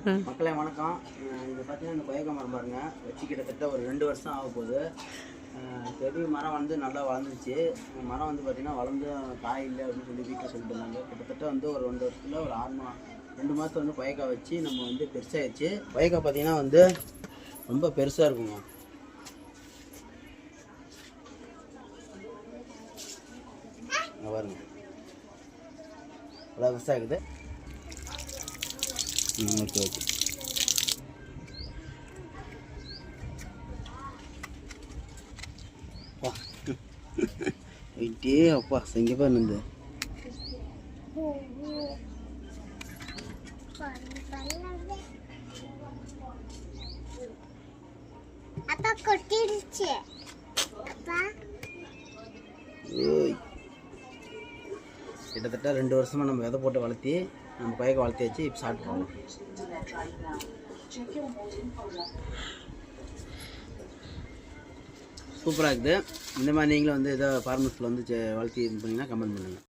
மக்களே வணக்கம். இது பார்த்தீங்கன்னா இந்த கொய்யா மரம் பாருங்க, வச்சு கிட்டத்தட்ட ஒரு 2 வருஷம் ஆக போகுது. செடி மரம் வந்து நல்லா வளர்ந்துச்சு. மரம் வந்து பார்த்தீங்கன்னா வளர்ந்து காய் இல்லை அப்படின்னு சொல்லி வீட்டில் சொல்லிட்டு இருந்தாங்க. கிட்டத்தட்ட வந்து ஒரு 2 வருஷத்தில் ஒரு 2 மாதம் வந்து கொய்யாக்காய் வச்சு நம்ம வந்து பெருசாகிடுச்சு. கொய்யாக்காய் பார்த்தீங்கன்னா வந்து ரொம்ப பெருசாக இருக்குங்க. பாருங்க நல்லா பெருசாக இருக்குது. Okay okay. ஐட்டே அப்பா செங்கப்பா நின்று அப்பா கொட்டிடுச்சு. அப்பா கிட்டத்தட்ட 2 வருஷமாக நம்ம விதை போட்டு வளர்த்தி நம்ம கொய்யாக்காய் வளர்த்தி வச்சு இப்போ சாப்பிட்டு சூப்பராக இருக்குது. இந்த மாதிரி நீங்களும் வந்து எதாவது ஃபார்மர்ஸில் வந்து வளர்த்தி இது பண்ணிங்கன்னா கமெண்ட் பண்ணுங்கள்.